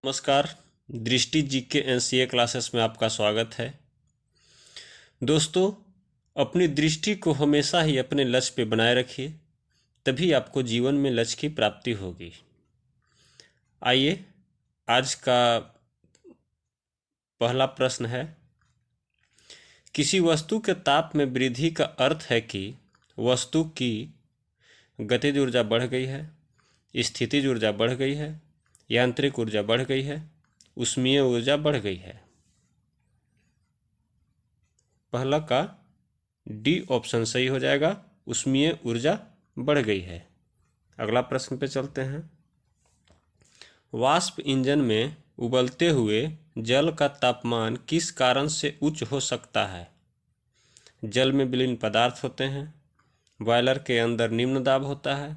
नमस्कार। दृष्टि GK NCA classes में आपका स्वागत है। दोस्तों, अपनी दृष्टि को हमेशा ही अपने लक्ष्य पे बनाए रखिए, तभी आपको जीवन में लक्ष्य की प्राप्ति होगी। आइए, आज का पहला प्रश्न है, किसी वस्तु के ताप में वृद्धि का अर्थ है कि वस्तु की गतिज ऊर्जा बढ़ गई है, स्थितिज ऊर्जा बढ़ गई है, यांत्रिक ऊर्जा बढ़ गई है, ऊष्मीय ऊर्जा बढ़ गई है। पहला का डी ऑप्शन सही हो जाएगा, ऊष्मीय ऊर्जा बढ़ गई है। अगला प्रश्न पे चलते हैं। वाष्प इंजन में उबलते हुए जल का तापमान किस कारण से उच्च हो सकता है? जल में विलीन पदार्थ होते हैं, बॉयलर के अंदर निम्न दाब होता है,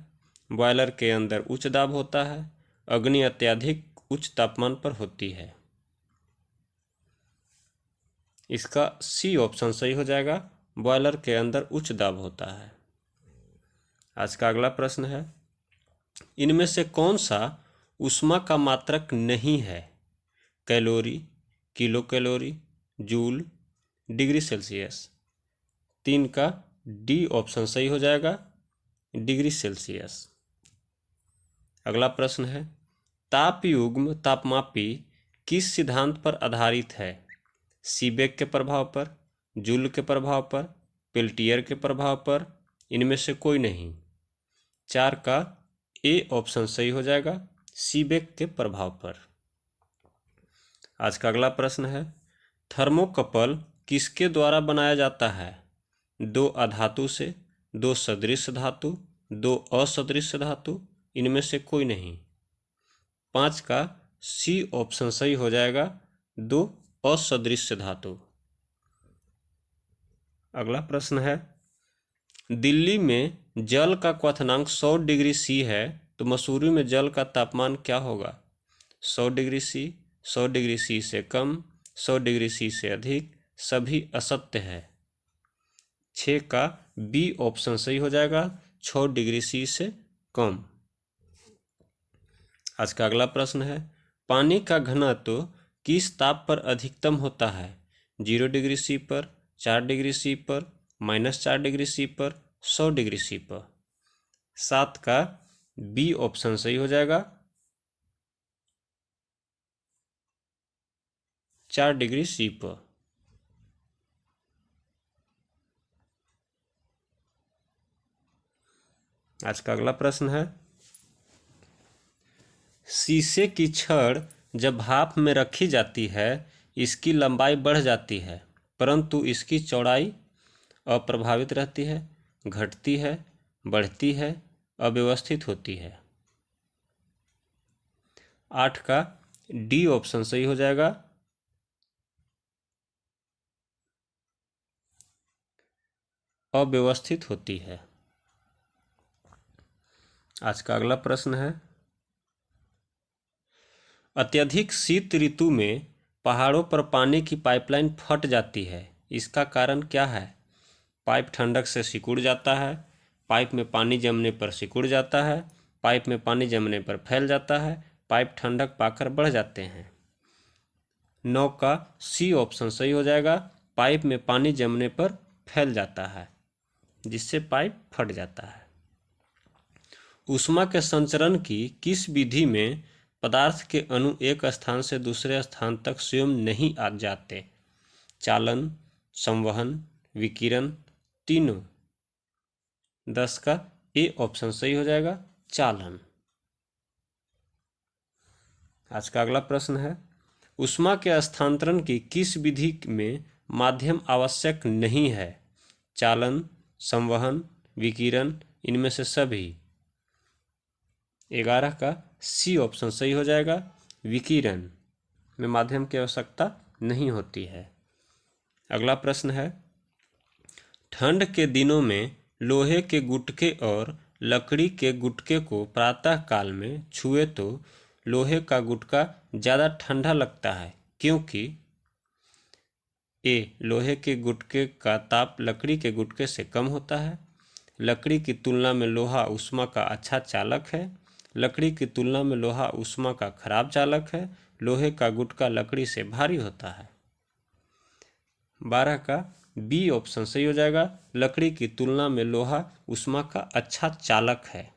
बॉयलर के अंदर उच्च दाब होता है, अग्नि अत्यधिक उच्च तापमान पर होती है। इसका सी ऑप्शन सही हो जाएगा, बॉयलर के अंदर उच्च दाब होता है। आज का अगला प्रश्न है, इनमें से कौन सा ऊष्मा का मात्रक नहीं है? Calorie, kilo calorie, joule, degree Celsius. 3 का डी ऑप्शन सही हो जाएगा, डिग्री सेल्सियस। अगला प्रश्न है, तापयुग्म तापमापी किस सिद्धांत पर आधारित है? सीबेक के प्रभाव पर, जूल के प्रभाव पर, पेल्टियर के प्रभाव पर, इनमें से कोई नहीं। 4 का ए ऑप्शन सही हो जाएगा, सीबेक के प्रभाव पर। आज का अगला प्रश्न है, थर्मोकपल किसके द्वारा बनाया जाता है? 2 अधातु से, 2 सदृश धातु, 2 असदृश धातु, इनमें से कोई नहीं। 5 का सी ऑप्शन सही हो जाएगा, 2 असदृश धातु। अगला प्रश्न है, दिल्ली में जल का क्वथनांक 100 डिग्री सी है, तो मसूरी में जल का तापमान क्या होगा? 100 डिग्री सी, 100 डिग्री सी से कम, 100 डिग्री सी से अधिक, सभी असत्य है। 6 का बी ऑप्शन सही हो जाएगा, 6 डिग्री सी से कम। आज का अगला प्रश्न है, पानी का घनत्व किस ताप पर अधिकतम होता है? 0 डिग्री सी पर, 4 डिग्री सी पर, -4 डिग्री सी पर, 100 डिग्री सी पर। 7 का बी ऑप्शन सही हो जाएगा, 4 डिग्री सी पर। आज का अगला प्रश्न है, शीशे की छड़ जब भाप में रखी जाती है, इसकी लंबाई बढ़ जाती है, परंतु इसकी चौड़ाई अप्रभावित रहती है, घटती है, बढ़ती है, अव्यवस्थित होती है। 8 का डी ऑप्शन सही हो जाएगा, अव्यवस्थित होती है। आज का अगला प्रश्न है, अत्यधिक शीत ऋतु में पहाड़ों पर पानी की पाइपलाइन फट जाती है, इसका कारण क्या है? पाइप ठंडक से सिकुड़ जाता है, पाइप में पानी जमने पर सिकुड़ जाता है, पाइप में पानी जमने पर फैल जाता है, पाइप ठंडक पाकर बढ़ जाते हैं। 9 का सी ऑप्शन सही हो जाएगा, पाइप में पानी जमने पर फैल जाता है, जिससे पाइप फट जाता है। ऊष्मा के संचरण की किस विधि में पदार्थ के अणु एक स्थान से दूसरे स्थान तक स्वयं नहीं आ जाते? चालन, संवहन, विकिरण, तीनों। 10 का ए ऑप्शन सही हो जाएगा, चालन। आज का अगला प्रश्न है, ऊष्मा के स्थानांतरण की किस विधि में माध्यम आवश्यक नहीं है? चालन, संवहन, विकिरण, इनमें से सभी। 11 का सी ऑप्शन सही हो जाएगा, विकिरण में माध्यम की आवश्यकता नहीं होती है। अगला प्रश्न है, ठंड के दिनों में लोहे के गुटके और लकड़ी के गुटके को प्रातः काल में छुए तो लोहे का गुटका ज़्यादा ठंडा लगता है, क्योंकि ए लोहे के गुटके का ताप लकड़ी के गुटके से कम होता है, लकड़ी की तुलना में लोहा ऊष्मा का अच्छा चालक है, लकड़ी की तुलना में लोहा ऊष्मा का खराब चालक है, लोहे का गुटका लकड़ी से भारी होता है। 12 का बी ऑप्शन सही हो जाएगा। लकड़ी की तुलना में लोहा ऊष्मा का अच्छा चालक है।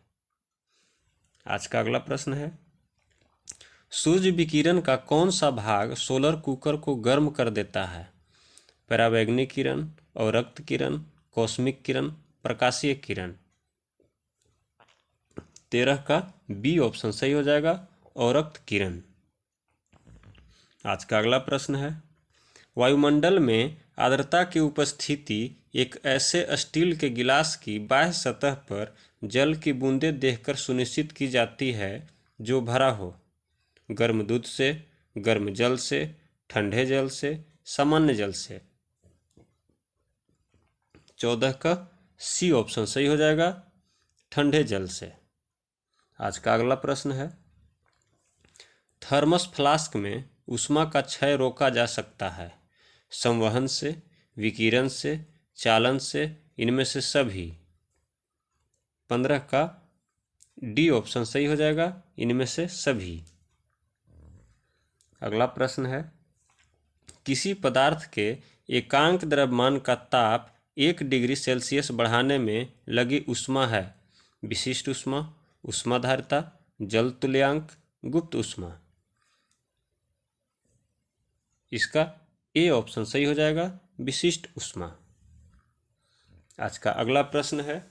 आज का अगला प्रश्न है, सूर्य विकिरण का कौन सा भाग सोलर कुकर को गर्म कर देता है? पराबैंगनी किरण, अवरक्त किरण, कॉस्मिक किरण, प्रकाशीय किरण। 13 का बी ऑप्शन सही हो जाएगा, अवरक्त किरण। आज का अगला प्रश्न है, वायुमंडल में आर्द्रता की उपस्थिति एक ऐसे स्टील के गिलास की बाह्य सतह पर जल की बूंदें देखकर सुनिश्चित की जाती है जो भरा हो। गर्म दूध से, गर्म जल से, ठंडे जल से, सामान्य जल से। 14 का सी ऑप्शन सही हो जाएगा, ठंडे जल से। आज का अगला प्रश्न है, थर्मस फ्लास्क में ऊष्मा का क्षय रोका जा सकता है संवहन से, विकिरण से, चालन से, इनमें से सभी। 15 का डी ऑप्शन सही हो जाएगा, इनमें से सभी। अगला प्रश्न है, किसी पदार्थ के एकांक द्रव्यमान का ताप 1 डिग्री सेल्सियस बढ़ाने में लगी ऊष्मा है? विशिष्ट ऊष्मा, ऊष्माधारिता, जल तुल्यांक, गुप्त ऊष्मा। इसका ए ऑप्शन सही हो जाएगा, विशिष्ट ऊष्मा। आज का अगला प्रश्न है,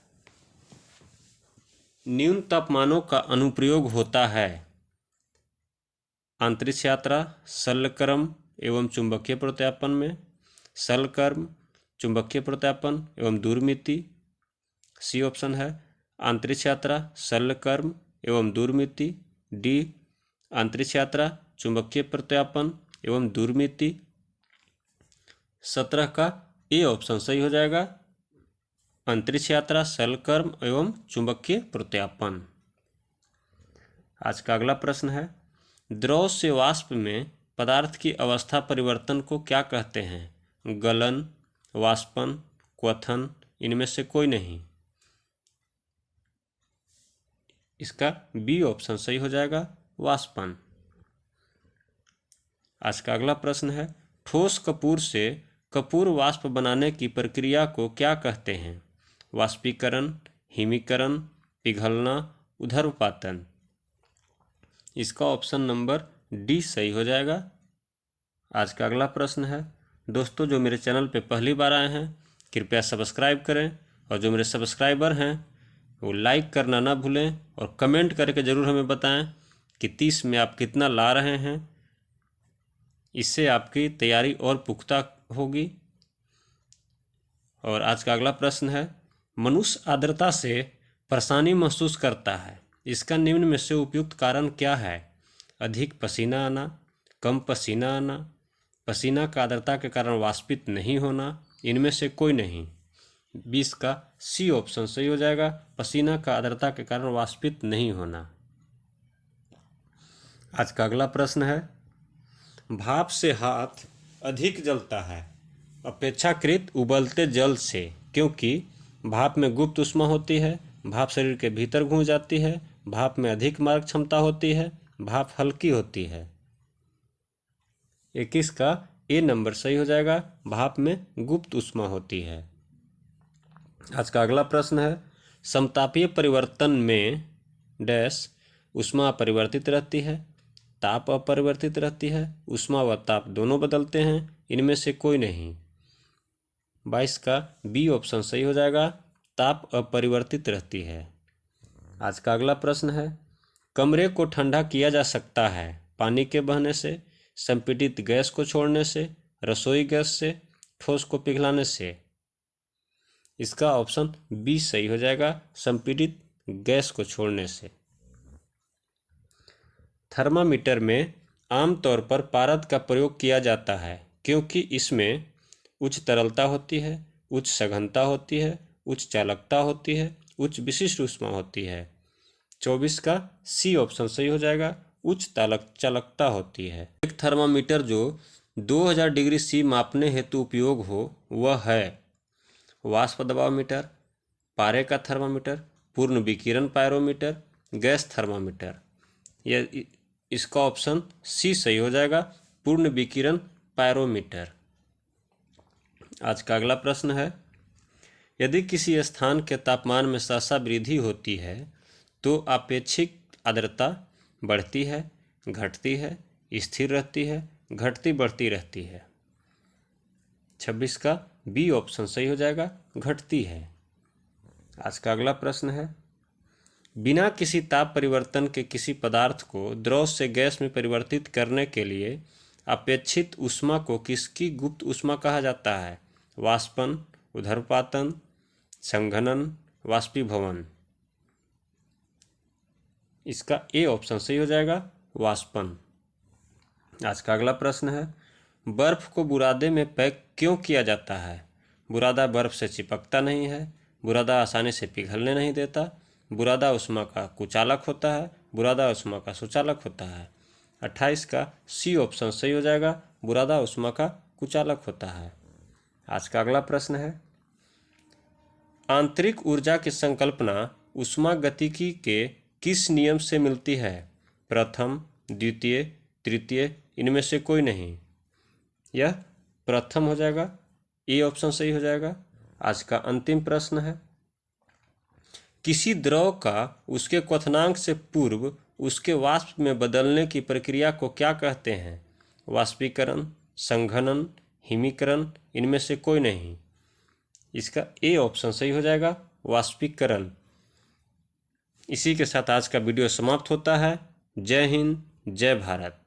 न्यून तापमानों का अनुप्रयोग होता है अंतरिक्ष यात्रा, शल्यक्रम एवं चुंबकीय प्रत्यापन में, शल्यक्रम, चुंबकीय प्रत्यापन एवं दूरमिति। सी ऑप्शन है अंतरिक्ष यात्रा, शल्यक्रम एवं दूरमिति। डी अंतरिक्ष यात्रा, चुंबकीय प्रत्यापन एवं दूरमिति। 17 का ए ऑप्शन सही हो जाएगा, अंतरिक्ष यात्रा, शल्यक्रम एवं चुंबकीय प्रत्यापन। आज का अगला प्रश्न है, द्रव से वाष्प में पदार्थ की अवस्था परिवर्तन को क्या कहते हैं? गलन, वाष्पन, क्वथन, इनमें से कोई नहीं। इसका बी ऑप्शन सही हो जाएगा, वाष्पन। आज का अगला प्रश्न है, ठोस कपूर से कपूर वाष्प बनाने की प्रक्रिया को क्या कहते हैं? वाष्पीकरण, हिमीकरण, पिघलना, ऊर्ध्वपातन। इसका ऑप्शन नंबर डी सही हो जाएगा। आज का अगला प्रश्न है, दोस्तों जो मेरे चैनल पे पहली बार आए हैं कृपया सब्सक्राइब करें, और जो मेरे सब्सक्राइबर हैं वो लाइक करना ना भूलें, और कमेंट करके ज़रूर हमें बताएं कि 30 में आप कितना ला रहे हैं। इससे आपकी तैयारी और पुख्ता होगी। और आज का अगला प्रश्न है, मनुष्य आर्द्रता से परेशानी महसूस करता है, इसका निम्न में से उपयुक्त कारण क्या है? अधिक पसीना आना, कम पसीना आना, पसीना का आर्द्रता के कारण वाष्पित नहीं होना, इनमें से कोई नहीं। 20 का सी ऑप्शन सही हो जाएगा, पसीना का आर्द्रता के कारण वाष्पित नहीं होना। आज का अगला प्रश्न है, भाप से हाथ अधिक जलता है अपेक्षाकृत उबलते जल से, क्योंकि भाप में गुप्त ऊष्मा होती है, भाप शरीर के भीतर घुस जाती है, भाप में अधिक मारक क्षमता होती है, भाप हल्की होती है। 21 का ए नंबर सही हो जाएगा, भाप में गुप्त ऊष्मा होती है। आज का अगला प्रश्न है, समतापीय परिवर्तन में डैश ऊष्मा अपरिवर्तित रहती है, ताप अपरिवर्तित रहती है, ऊष्मा व ताप दोनों बदलते हैं, इनमें से कोई नहीं। 22 का बी ऑप्शन सही हो जाएगा, ताप अपरिवर्तित रहती है। आज का अगला प्रश्न है, कमरे को ठंडा किया जा सकता है पानी के बहने से, संपीड़ित गैस को छोड़ने से, रसोई गैस से, ठोस को पिघलाने से। इसका ऑप्शन बी सही हो जाएगा, संपीड़ित गैस को छोड़ने से। थर्मामीटर में आमतौर पर पारद का प्रयोग किया जाता है क्योंकि इसमें उच्च तरलता होती है, उच्च सघनता होती है, उच्च चालकता होती है, उच्च विशिष्ट ऊष्मा होती है। 24 का सी ऑप्शन सही हो जाएगा, उच्च चालकता होती है। एक थर्मामीटर जो 2000 डिग्री सी मापने हेतु उपयोग हो वह है वाष्प दबाव मीटर, पारे का थर्मामीटर, पूर्ण विकिरण पायरोमीटर, गैस थर्मामीटर। यह इसका ऑप्शन सी सही हो जाएगा, पूर्ण विकिरण पायरोमीटर। आज का अगला प्रश्न है, यदि किसी स्थान के तापमान में सहसा वृद्धि होती है तो अपेक्षित आर्द्रता बढ़ती है, घटती है, स्थिर रहती है, घटती बढ़ती रहती है। 26 का बी ऑप्शन सही हो जाएगा, घटती है। आज का अगला प्रश्न है, बिना किसी ताप परिवर्तन के किसी पदार्थ को द्रव से गैस में परिवर्तित करने के लिए अपेक्षित ऊष्मा को किसकी गुप्त ऊष्मा कहा जाता है? वाष्पन, ऊर्ध्वपातन, संघनन, वाष्पीभवन। इसका ए ऑप्शन सही हो जाएगा, वाष्पन। आज का अगला प्रश्न है, बर्फ को बुरादे में पैक क्यों किया जाता है? बुरादा बर्फ से चिपकता नहीं है, बुरादा आसानी से पिघलने नहीं देता, बुरादा ऊष्मा का कुचालक होता है, बुरादा ऊष्मा का सुचालक होता है। 28 का सी ऑप्शन सही हो जाएगा, बुरादा ऊष्मा का कुचालक होता है। आज का अगला प्रश्न है, आंतरिक ऊर्जा की संकल्पना ऊष्मागतिकी के किस नियम से मिलती है? प्रथम, द्वितीय, तृतीय, इनमें से कोई नहीं। यह प्रथम हो जाएगा, ए ऑप्शन सही हो जाएगा। आज का अंतिम प्रश्न है, किसी द्रव का उसके क्वथनांक से पूर्व उसके वाष्प में बदलने की प्रक्रिया को क्या कहते हैं? वाष्पीकरण, संघनन, हिमीकरण, इनमें से कोई नहीं। इसका ए ऑप्शन सही हो जाएगा, वाष्पीकरण। इसी के साथ आज का वीडियो समाप्त होता है। जय हिंद, जय भारत।